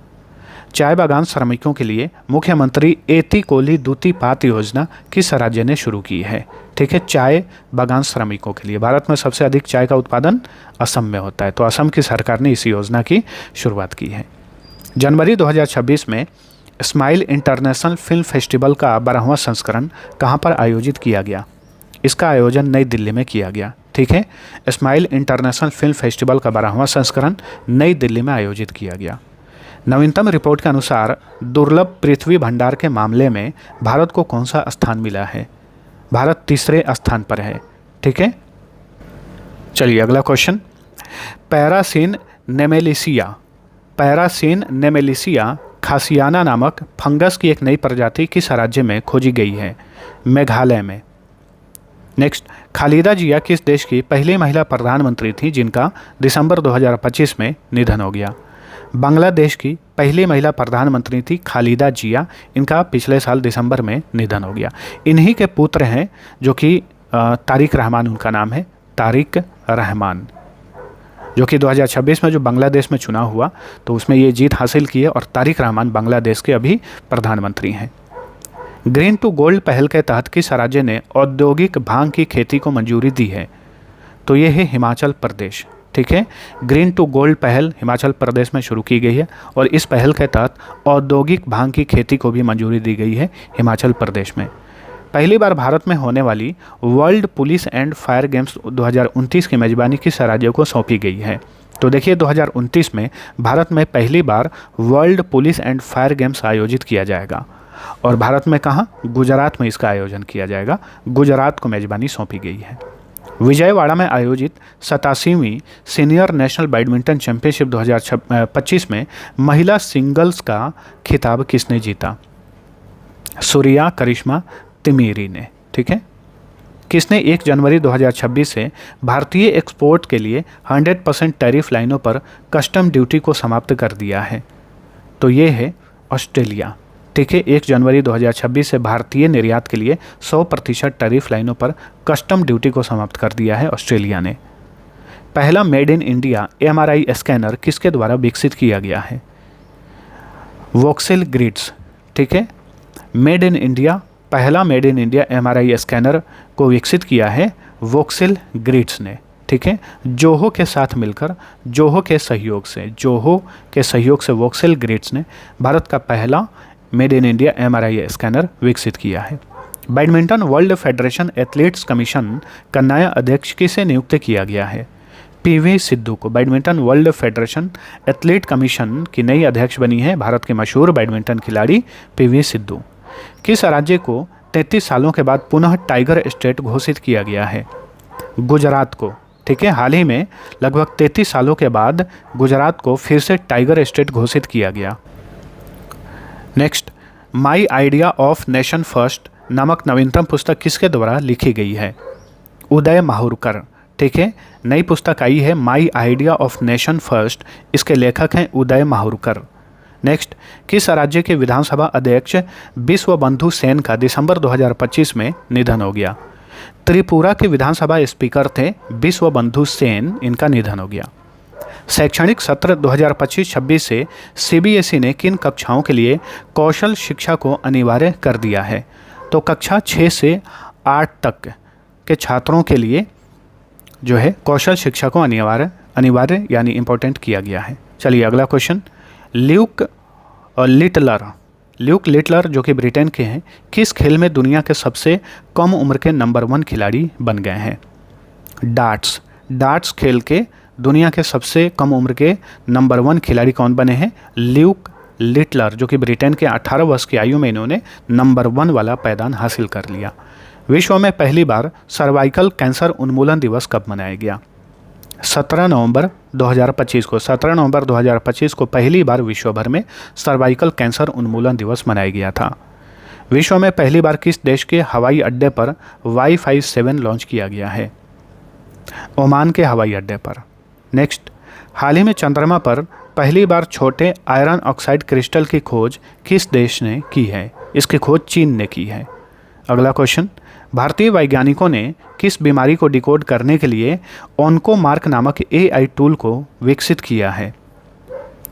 S1: चाय बागान श्रमिकों के लिए मुख्यमंत्री एती कोली दूती पात योजना किस राज्य ने शुरू की है? ठीक है, चाय बागान श्रमिकों के लिए। भारत में सबसे अधिक चाय का उत्पादन असम में होता है, तो असम की सरकार ने इस योजना की शुरुआत की है। जनवरी 2026 में स्माइल इंटरनेशनल फिल्म फेस्टिवल का 12वां संस्करण कहाँ पर आयोजित किया गया? इसका आयोजन नई दिल्ली में किया गया, ठीक है। स्माइल इंटरनेशनल फिल्म फेस्टिवल का 12वां संस्करण नई दिल्ली में आयोजित किया गया। नवीनतम रिपोर्ट के अनुसार दुर्लभ पृथ्वी भंडार के मामले में भारत को कौन सा स्थान मिला है? भारत तीसरे स्थान पर है, ठीक है। चलिए अगला क्वेश्चन, पैरासिन नेमेलिसिया खासियाना नामक फंगस की एक नई प्रजाति किस राज्य में खोजी गई है? मेघालय में। नेक्स्ट, खालिदा जिया किस देश की पहली महिला प्रधानमंत्री थी जिनका दिसंबर 2025 में निधन हो गया? बांग्लादेश की पहली महिला प्रधानमंत्री थी खालिदा जिया, इनका पिछले साल दिसंबर में निधन हो गया। इन्हीं के पुत्र हैं जो कि तारिक रहमान, उनका नाम है तारिक रहमान, जो कि 2026 में जो बांग्लादेश में चुनाव हुआ तो उसमें ये जीत हासिल की है और तारिक रहमान बांग्लादेश के अभी प्रधानमंत्री हैं। ग्रीन टू गोल्ड पहल के तहत किस राज्य ने औद्योगिक भांग की खेती को मंजूरी दी है? तो ये है हिमाचल प्रदेश, ठीक है। ग्रीन टू गोल्ड पहल हिमाचल प्रदेश में शुरू की गई है और इस पहल के तहत औद्योगिक भांग की खेती को भी मंजूरी दी गई है हिमाचल प्रदेश में। पहली बार भारत में होने वाली world police and fire games 2029 की मेजबानी किस राज्य को सौंपी गई है? तो देखिए 2029 में भारत में पहली बार world police and fire games आयोजित किया जाएगा और भारत में कहाँ? गुजरात में इसका आयोजन किया जाएगा। गुजरात को मेजबानी सौंपी गई है। विजयवाड़ा में आयोजित 87वीं सीनियर नेशनल बैडमिंटन चैंपियनशिप 2025 में महिला सिंगल्स का खिताब किसने जीता? सूर्या करिश्मा तिमिरी ने, ठीक है। किसने 1 जनवरी 2026 से भारतीय एक्सपोर्ट के लिए 100% टैरिफ लाइनों पर कस्टम ड्यूटी को समाप्त कर दिया है? तो ये है ऑस्ट्रेलिया, ठीक है। 1 जनवरी 2026 से भारतीय निर्यात के लिए 100% टैरिफ लाइनों पर कस्टम ड्यूटी को समाप्त कर दिया है ऑस्ट्रेलिया ने। पहला made in India MRI scanner किसके द्वारा विकसित किया गया है? वोक्सेल ग्रिड्स, ठीक है। मेड इन इंडिया, पहला made in India MRI scanner को विकसित किया है वोक्सेल ग्रिड्स ने, ठीक है। जोहो के साथ मिलकर, जोहो के सहयोग से वोक्सेल ग्रिड्स ने भारत का पहला made in India MRI scanner विकसित किया है। Badminton world federation athletes commission का नया अध्यक्ष किसे नियुक्त किया गया है? PV सिद्धू को। Badminton world federation athlete commission की नई अध्यक्ष बनी है भारत के मशहूर बैडमिंटन खिलाड़ी PV सिद्धू। किस राज्य को 33 सालों के बाद पुनः टाइगर स्टेट घोषित किया गया है? गुजरात को, ठीक है। हाल ही में लगभग 33 सालों के बाद गुजरात को फिर से टाइगर स्टेट घोषित किया गया। Next, my idea of nation first नामक नवीनतम पुस्तक किसके द्वारा लिखी गई है? उदय माहुरकर, ठीक है। नई पुस्तक आई है my idea of nation first, इसके लेखक हैं उदय माहुरकर। नेक्स्ट, किस राज्य के विधानसभा अध्यक्ष विश्वबंधु सेन का दिसंबर 2025 में निधन हो गया? त्रिपुरा के विधानसभा स्पीकर थे विश्वबंधु सेन, इनका निधन हो गया। शैक्षणिक सत्र 2025-26 से CBSE ने किन कक्षाओं के लिए कौशल शिक्षा को अनिवार्य कर दिया है? तो कक्षा 6 से 8 तक के छात्रों के लिए जो है कौशल शिक्षा को अनिवार्य यानी इम्पोर्टेंट किया गया है। चलिए अगला क्वेश्चन, ल्यूक लिटलर जो कि ब्रिटेन के हैं, किस खेल में दुनिया के सबसे कम उम्र के नंबर 1 खिलाड़ी बन गए हैं? डार्ट्स खेल के दुनिया के सबसे कम उम्र के नंबर 1 खिलाड़ी कौन बने हैं? ल्यूक लिटलर, जो कि ब्रिटेन के 18 वर्ष की आयु में इन्होंने नंबर 1 वाला पायदान हासिल कर लिया। विश्व में पहली बार सर्वाइकल कैंसर उन्मूलन दिवस कब मनाया गया? 17 नवंबर 2025 को। 17 नवंबर 2025 को पहली बार विश्व भर में सर्वाइकल कैंसर उन्मूलन दिवस मनाया गया था। विश्व में पहली बार किस देश के हवाई अड्डे पर वाई-फाई 7 लॉन्च किया गया है? ओमान के हवाई अड्डे पर। नेक्स्ट, हाल ही में चंद्रमा पर पहली बार छोटे आयरन ऑक्साइड क्रिस्टल की खोज किस देश ने की है? इसकी खोज चीन ने की है। अगला क्वेश्चन, भारतीय वैज्ञानिकों ने किस बीमारी को डिकोड करने के लिए ऑन्कोमार्क नामक AI टूल को विकसित किया है?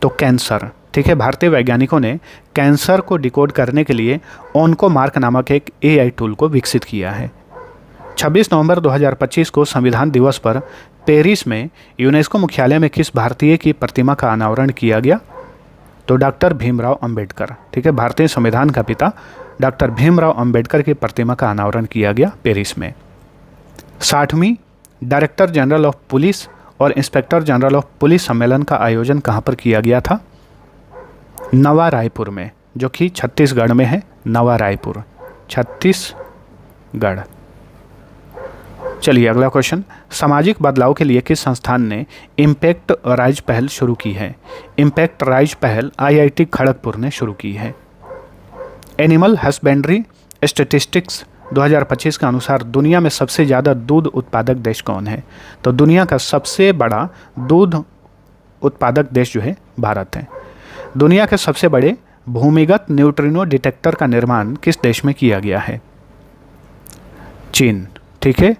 S1: तो कैंसर, ठीक है। भारतीय वैज्ञानिकों ने कैंसर को डिकोड करने के लिए ऑन्कोमार्क नामक एक AI टूल को विकसित किया है। 26 नवंबर 2025 को संविधान दिवस पर पेरिस में यूनेस्को मुख्यालय में किस भारतीय की प्रतिमा का अनावरण किया गया? तो डॉक्टर भीमराव अंबेडकर, ठीक है। भारतीय संविधान का पिता डॉक्टर भीमराव अंबेडकर की प्रतिमा का अनावरण किया गया पेरिस में। 60वीं डायरेक्टर जनरल ऑफ पुलिस और इंस्पेक्टर जनरल ऑफ पुलिस सम्मेलन का आयोजन कहाँ पर किया गया था? नवा रायपुर में, जो कि छत्तीसगढ़ में है। नवा रायपुर, छत्तीसगढ़। चलिए अगला क्वेश्चन, सामाजिक बदलाव के लिए किस संस्थान ने इम्पैक्ट राइज पहल शुरू की है? इम्पैक्ट राइज पहल IIT खड़गपुर ने शुरू की है। एनिमल हस्बेंड्री स्टैटिस्टिक्स 2025 के अनुसार दुनिया में सबसे ज़्यादा दूध उत्पादक देश कौन है? तो दुनिया का सबसे बड़ा दूध उत्पादक देश जो है भारत है। दुनिया के सबसे बड़े भूमिगत न्यूट्रिनो डिटेक्टर का निर्माण किस देश में किया गया है? चीन, ठीक है।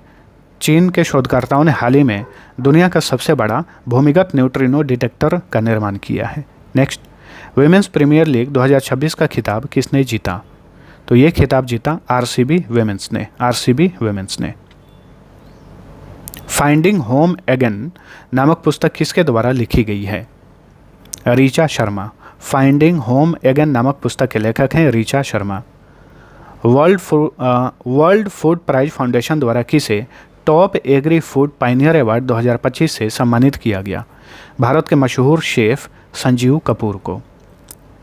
S1: चीन के शोधकर्ताओं ने हाल ही में दुनिया का सबसे बड़ा भूमिगत न्यूट्रिनो डिटेक्टर का निर्माण किया है। नेक्स्ट, विमेंस प्रीमियर लीग 2026 का खिताब किसने जीता? तो ये खिताब जीता RCB विमेंस ने। फाइंडिंग होम अगेन नामक पुस्तक किसके द्वारा लिखी गई है? Richa Sharma. Finding home again नामक पुस्तक के लेखक हैं Richa Sharma. World Food Prize Foundation द्वारा किसे top agri food pioneer award 2025 से सम्मानित किया गया? भारत के मशहूर शेफ संजीव कपूर को।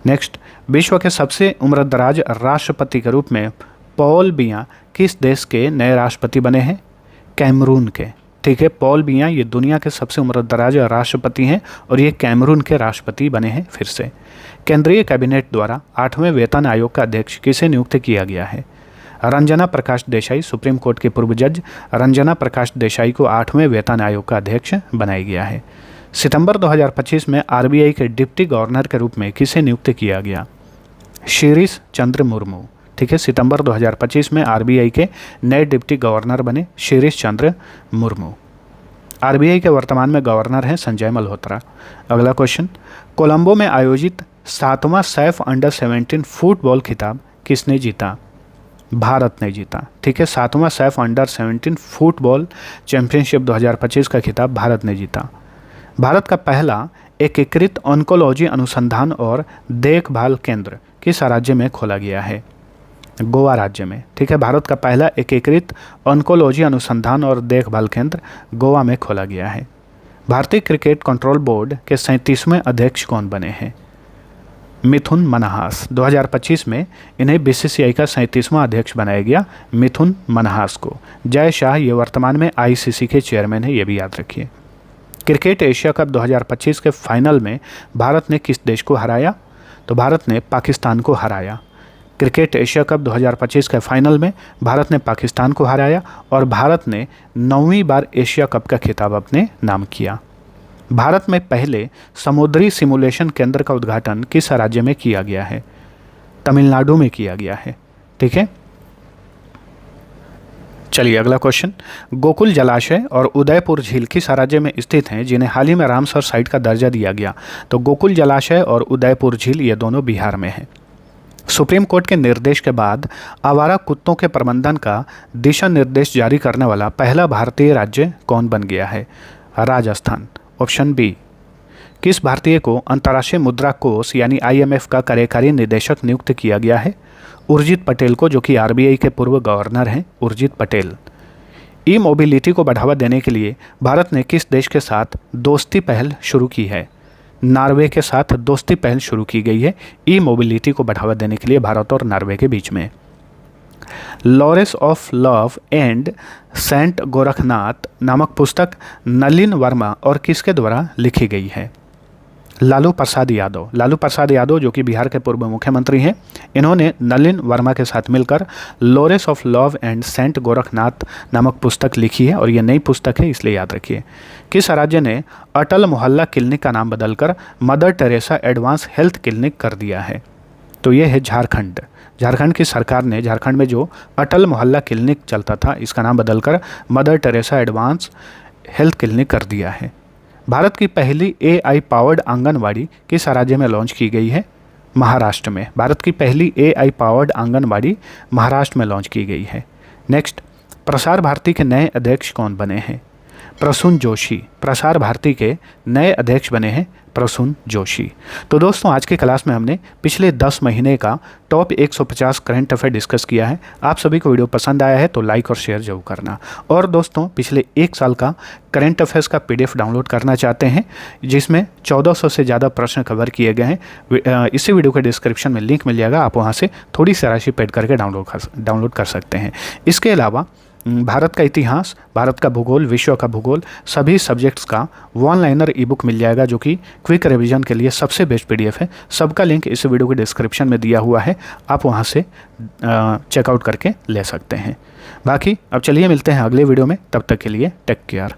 S1: नेक्स्ट, विश्व के सबसे उम्रदराज राष्ट्रपति के रूप में पॉल बिया किस देश के नए राष्ट्रपति बने हैं? कैमरून के। ठीक है, पॉल बिया ये दुनिया के सबसे उम्रदराज राष्ट्रपति हैं और ये कैमरून के राष्ट्रपति बने हैं फिर से। केंद्रीय कैबिनेट द्वारा 8वें वेतन आयोग का अध्यक्ष किसे नियुक्त किया गया है? रंजना प्रकाश देसाई। सुप्रीम कोर्ट के पूर्व जज रंजना प्रकाश देसाई को 8वें वेतन आयोग का अध्यक्ष बनाया गया है। सितंबर 2025 में आरबीआई के डिप्टी गवर्नर के रूप में किसे नियुक्त किया गया? शिरीष चंद्र मुर्मू। ठीक है, सितंबर 2025 में आरबीआई के नए डिप्टी गवर्नर बने शिरीष चंद्र मुर्मू। आरबीआई के वर्तमान में गवर्नर हैं संजय मल्होत्रा। अगला क्वेश्चन, कोलंबो में आयोजित 7वां सैफ अंडर 17 फुटबॉल खिताब किसने जीता? भारत ने जीता। ठीक है, 7वां सैफ अंडर 17 फुटबॉल चैंपियनशिप 2025 का खिताब भारत ने जीता। भारत का पहला एकीकृत ऑन्कोलॉजी अनुसंधान और देखभाल केंद्र किस राज्य में खोला गया है? गोवा राज्य में। ठीक है, भारत का पहला एकीकृत ऑन्कोलॉजी अनुसंधान और देखभाल केंद्र गोवा में खोला गया है। भारतीय क्रिकेट कंट्रोल बोर्ड के 37वें अध्यक्ष कौन बने हैं? मिथुन मन्हास। 2025 में इन्हें बीसीसीआई का 37वां अध्यक्ष बनाया गया, मिथुन मन्हास को। जय शाह ये वर्तमान में आईसीसी के चेयरमैन हैं, ये भी याद रखिए। क्रिकेट एशिया कप 2025 के फाइनल में भारत ने किस देश को हराया? तो भारत ने पाकिस्तान को हराया। क्रिकेट एशिया कप 2025 के फाइनल में भारत ने पाकिस्तान को हराया और भारत ने 9वीं बार एशिया कप का खिताब अपने नाम किया। भारत में पहले समुद्री सिमुलेशन केंद्र का उद्घाटन किस राज्य में किया गया है? तमिलनाडु में किया गया है। ठीक है, चलिए अगला क्वेश्चन, गोकुल जलाशय और उदयपुर झील किस राज्य में स्थित हैं जिन्हें हाल ही में रामसर साइट का दर्जा दिया गया? तो गोकुल जलाशय और उदयपुर झील ये दोनों बिहार में हैं। सुप्रीम कोर्ट के निर्देश के बाद आवारा कुत्तों के प्रबंधन का दिशा निर्देश जारी करने वाला पहला भारतीय राज्य कौन बन गया है? राजस्थान। Option B. किस भारतीय को अंतर्राष्ट्रीय मुद्रा कोष यानी आईएमएफ का कार्यकारी निदेशक नियुक्त किया गया है? उर्जित पटेल को, जो कि आरबीआई के पूर्व गवर्नर हैं, उर्जित पटेल। ई मोबिलिटी को बढ़ावा देने के लिए भारत ने किस देश के साथ दोस्ती पहल शुरू की है? नॉर्वे के साथ दोस्ती पहल शुरू की गई है ई मोबिलिटी को बढ़ावा देने के लिए भारत और नॉर्वे के बीच में। Lawrence of love and saint Gorakhnath नामक पुस्तक नलिन वर्मा और किसके द्वारा लिखी गई है? लालू प्रसाद यादव। लालू प्रसाद यादव जो कि बिहार के पूर्व मुख्यमंत्री हैं, इन्होंने नलिन वर्मा के साथ मिलकर Lawrence of love and saint Gorakhnath नामक पुस्तक लिखी है और ये नई पुस्तक है, इसलिए याद रखिए। किस राज्य ने अटल मोहल्ला क्लिनिक का नाम बदलकर mother Teresa advance health clinic कर दिया है? तो ये है झारखंड। झारखंड की सरकार ने झारखंड में जो अटल मोहल्ला क्लिनिक चलता था इसका नाम बदलकर mother Teresa advance health clinic कर दिया है। भारत की पहली एआई पावर्ड आंगनवाड़ी किस राज्य में लॉन्च की गई है? महाराष्ट्र में। भारत की पहली एआई पावर्ड आंगनवाड़ी महाराष्ट्र में लॉन्च की गई है। नेक्स्ट, प्रसार भारती के नए अध्यक्ष कौन बने हैं? प्रसून जोशी। प्रसार भारती के नए अध्यक्ष बने हैं प्रसून जोशी। तो दोस्तों आज की क्लास में हमने पिछले 10 महीने का टॉप 150 करंट अफेयर डिस्कस किया है। आप सभी को वीडियो पसंद आया है तो लाइक और शेयर जरूर करना। और दोस्तों पिछले 1 साल का करंट अफेयर्स का पीडीएफ डाउनलोड करना चाहते हैं जिसमें 1400 से ज़्यादा प्रश्न कवर किए गए हैं, इसी वीडियो के डिस्क्रिप्शन में लिंक मिल जाएगा, आप वहाँ से थोड़ी सी राशि पेड करके डाउनलोड कर सकते हैं। इसके अलावा भारत का इतिहास, भारत का भूगोल, विश्व का भूगोल, सभी सब्जेक्ट्स का वन लाइनर ई बुक मिल जाएगा जो कि क्विक रिवीजन के लिए सबसे बेस्ट पीडीएफ है। सबका लिंक इस वीडियो के डिस्क्रिप्शन में दिया हुआ है, आप वहां से चेकआउट करके ले सकते हैं। बाकी अब चलिए मिलते हैं अगले वीडियो में, तब तक के लिए टेक केयर।